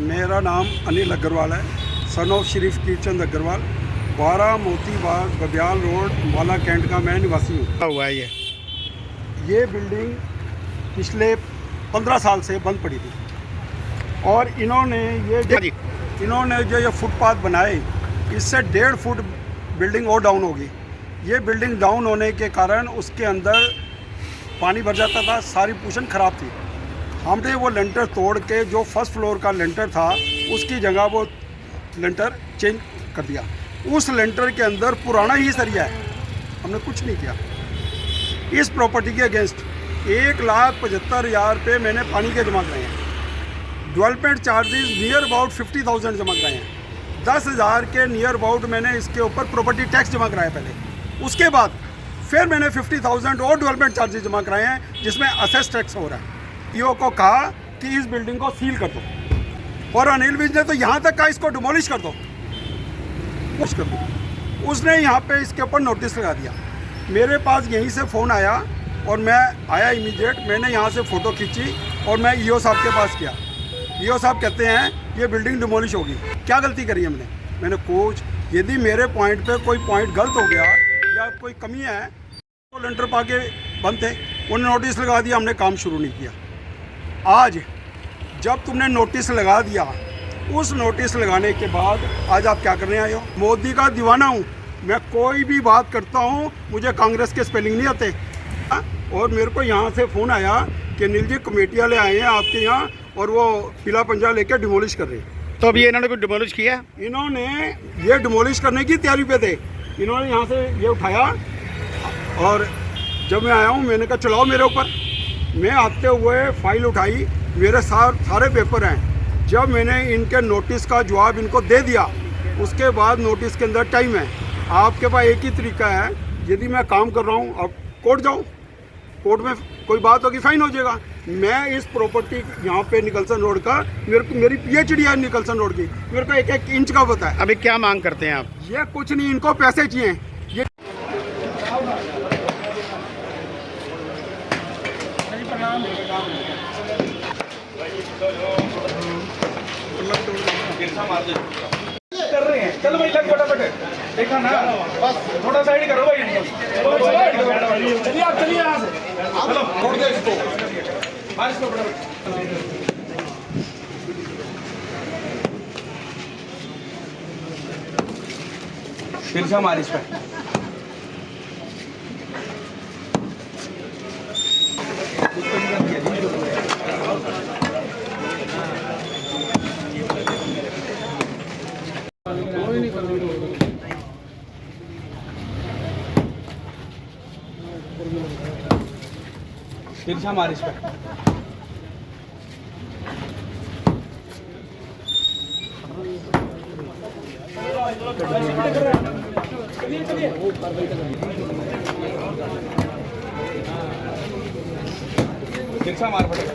मेरा नाम अनिल अग्रवाल है, son of Sharif कीर्तचंद Agarwal. 12 Moti Bagh Babyal road वाला कैंट का मैं निवासी हूँ। हुआ है ये बिल्डिंग पिछले 15 साल से बंद पड़ी थी और इन्होंने जो ये फुटपाथ बनाए, इससे 1.5 फुट बिल्डिंग और डाउन होगी। ये बिल्डिंग डाउन होने के कारण उसके अंदर पानी भर जाता था, सारी पोजीशन ख़राब थी। हमने वो लेंटर तोड़ के जो फर्स्ट फ्लोर का लेंटर था उसकी जगह वो लेंटर चेंज कर दिया। उस लेंटर के अंदर पुराना ही सरिया है, हमने कुछ नहीं किया। इस प्रॉपर्टी के अगेंस्ट 1,75,000 रुपये मैंने पानी के जमा कराए हैं। डेवलपमेंट चार्जेस नियर अबाउट 50,000 जमा कराए हैं। 10,000 के नियर अबाउट मैंने इसके ऊपर प्रॉपर्टी टैक्स जमा कराया पहले। उसके बाद फिर मैंने 50,000 और डेवलपमेंट चार्जेस जमा कराए हैं, जिसमें असेस टैक्स हो रहा है। ईओ को कहा कि इस बिल्डिंग को सील कर दो और अनिल विज ने तो यहाँ तक कहा इसको डिमोलिश कर दो। उसने यहाँ पे इसके ऊपर नोटिस लगा दिया। मेरे पास यहीं से फ़ोन आया और मैं आया इमीडिएट। मैंने यहाँ से फ़ोटो खींची और मैं ईओ साहब के पास गया। ईओ साहब कहते हैं ये बिल्डिंग डिमोलिश होगी। क्या गलती करी हमने? मैंने कोच, यदि मेरे पॉइंट पे कोई पॉइंट गलत हो गया या कोई कमी है तो लेंटर पा के बंद थे, उन्होंने नोटिस लगा दिया, हमने काम शुरू नहीं किया। आज जब तुमने नोटिस लगा दिया, उस नोटिस लगाने के बाद आज आप क्या करने आए हो? मोदी का दीवाना हूँ मैं, कोई भी बात करता हूँ मुझे कांग्रेस के स्पेलिंग नहीं आते। और मेरे को यहाँ से फ़ोन आया कि अनिल जी कमेटी वाले आए हैं आपके यहाँ और वो पीला पंजा लेकर डिमोलिश कर रहे हैं। तो अभी इन्होंने कुछ डिमोलिश किया? इन्होंने ये डिमोलिश करने की तैयारी पे थे। इन्होंने यहाँ से ये उठाया और जब मैं आया हूँ मैंने कहा चलाओ मेरे ऊपर। मैं आते हुए फाइल उठाई, मेरे सारे पेपर हैं। जब मैंने इनके नोटिस का जवाब इनको दे दिया, उसके बाद नोटिस के अंदर टाइम है। आपके पास एक ही तरीका है, यदि मैं काम कर रहा हूँ आप कोर्ट जाओ, कोर्ट में कोई बात होगी फाइन हो जाएगा। मैं इस प्रॉपर्टी यहाँ पे निकलसन रोड का मेरी PhD है निकलसन रोड की, मेरे को 1-1 इंच का पता है। अभी क्या मांग करते हैं आप? ये कुछ नहीं, इनको पैसे चाहिए। ये कर रहे हैं। चलो भाई लग फटाफट, देखा ना, बस थोड़ा साइड करो भाई इनको। चलिए आप चलिए यहाँ से, चलो छोड़ दो इसको, मार इसको फटाफट। फिर से मार इस पर। तिरछा मार इस पर। तिरछा मार पड़ेगा।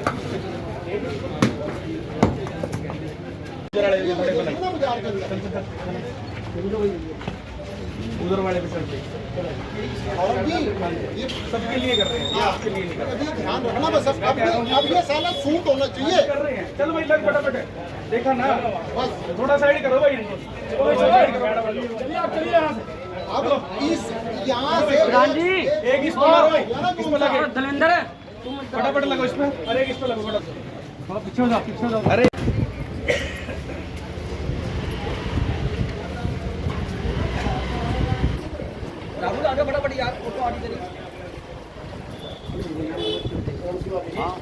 उधर वाले पे चलते सबके लिए कर रहे हैं, ये आपके लिए नहीं कर रहे हैं। ध्यान रखना बस, अब ये साला सूट होना चाहिए। कर रहे हैं। चलो भाई लग फटाफट, देखा ना, बस थोड़ा साइड करो भाई इनको। चलिए आप चलिए यहाँ से। अब इस यहाँ से एक इस पर मारो भाई, इस पर लगे धलेंद्र, फटाफट लगो इस पर। अरे इस पर लगो फटाफट, पीछे हो जाओ, पीछे हो जाओ। अरे राहुल आगे फटाफट यार, फोटो आगे करिए। हाँ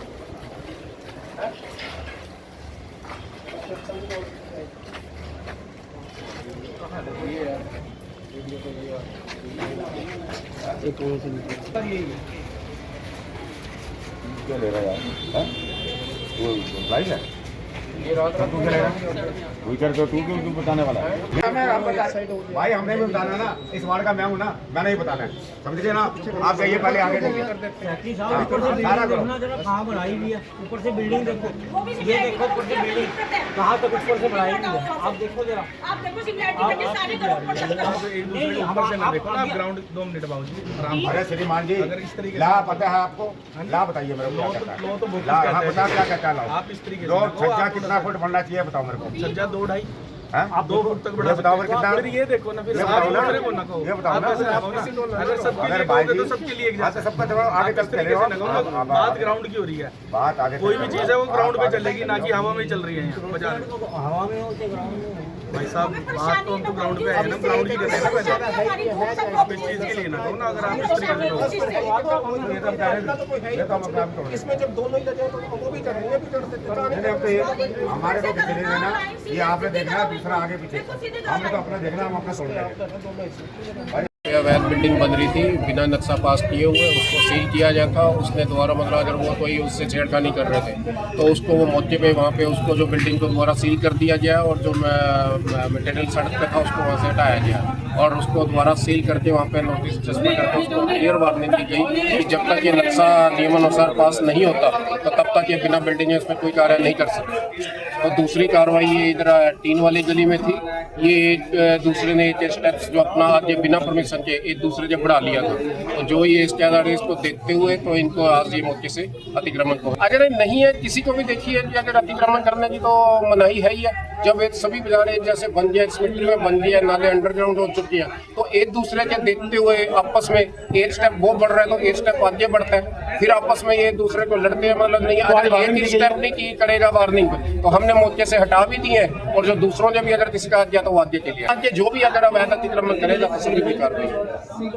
एक कौन सी क्या ले रहा है यार? वो लाइट है ये रात तू चलेगा वही करके तू क्यों बताने वाला है? भाई हमने भी बताना ना, इस वार्ड का मैं हूँ ना, मैंने ही बताना है, समझिए ना। आप जाइए पहले आगे कहाँ बढ़ाई हुई है, ऊपर से बिल्डिंग देखो, ये देखो ऊपर से बिल्डिंग कहाँ तक ऊपर से बढ़ाई हुई है। आप देखो जरा, आप देखो ग्राउंड 2 मिनट बाबूजी। अरे श्रीमान जी, अगर इस तरीके ला पता है आपको? ला बताइए मेरे को क्या कहता है? ला हाँ बता क्या कहता है? आप इस तरीके सज्जा कितना फुट बनना चाहिए बताओ मेरे को। सज्जा 2-2.5 हाँ? आप 2 फुट तक बढ़ा ये बताओ सकते हो। कितना? फिर ये देखो ना, फिर ये आप बताओ ना। दूसरे को ना कहो। ये बताओ आप ना। ऐसे ना कहो ना। अगर सबके अगर लिए भाई कहोगे तो जी- सबके लिए एक हाँ, तो जैसा। सबका जवाब आगे आप चल इस तरीके से ना कहो ना, चलेगा। बात ग्राउंड की हो रही है। बात आगे कोई भी चलेगा। चीज़ है वो ग्राउंड पे आप आगे चलेगी, ना कि हवा में चल रही है यहाँ बाजार में। हवा में हो के ग्राउंड में हो। भाई साहब, बात तो हम तो ग्राउंड पे आए ना, ग्राउंड की कर रहे हैं ना पहले। आप इस चीज़ के लिए ना कहो ना, अगर आप इस तरीके से कहो। ये तो हम कह रहे हैं, ये तो हम अपना तोड़ देंगे। इसमें जब दोनों ही लगे तो वो भी चढ़ेंगे, ये भी चढ़ सकते हैं। नहीं, अब तो ये हमारे को चलेगा ना, ये आपने देखना दूसरा आगे पीछे, हमने तो अपना देखना, हम अपना तोड़ देंगे। अवैध बिल्डिंग बन रही थी बिना नक्शा पास किए हुए, उसको सील किया जाता था। उसने दोबारा मतलब अगर वो कोई उससे छेड़खानी कर रहे थे तो उसको वो मौके पे वहाँ पे उसको जो बिल्डिंग को दोबारा सील कर दिया गया और जो मटेरियल सड़क पे था उसको वहाँ से हटाया गया और उसको दोबारा सील करके वहाँ पे नोटिस चस्पा करके उसको क्लियर वार्निंग दी गई कि जब तक ये नक्शा नियमानुसार पास नहीं होता तो तब तक ये बिना बिल्डिंग इसमें कोई कार्य नहीं कर सकते। और दूसरी कार्रवाई ये इधर टीन वाली गली में थी, ये दूसरे ने ये स्टेप्स जो अपना आज ये बिना परमिशन के एक दूसरे ने बढ़ा लिया था, तो जो ये इसके आधार इसको देखते हुए तो इनको आज ये मौके से अतिक्रमण को, अगर नहीं है किसी को भी देखिए कि अगर अतिक्रमण करने की तो मनाही है ही है। जब एक सभी बाजार एक जैसे बन गया, सिमेट्री में बन गया, नाले अंडरग्राउंड हो चुके हैं, तो एक दूसरे के देखते हुए आपस में एक स्टेप वो बढ़ रहा है तो एक स्टेप आगे बढ़ता है, फिर आपस में ये दूसरे को लड़ते हैं। मतलब नहीं, अगर एक ही स्टेप नहीं की करेगा वार्निंग तो हमने मौके से हटा भी दिए हैं और जो दूसरों ने भी अगर किसी का गया तो वो आगे के लिए आगे जो भी अगर अवैध अतिक्रमण करेगा तो सभी की कार्रवाई।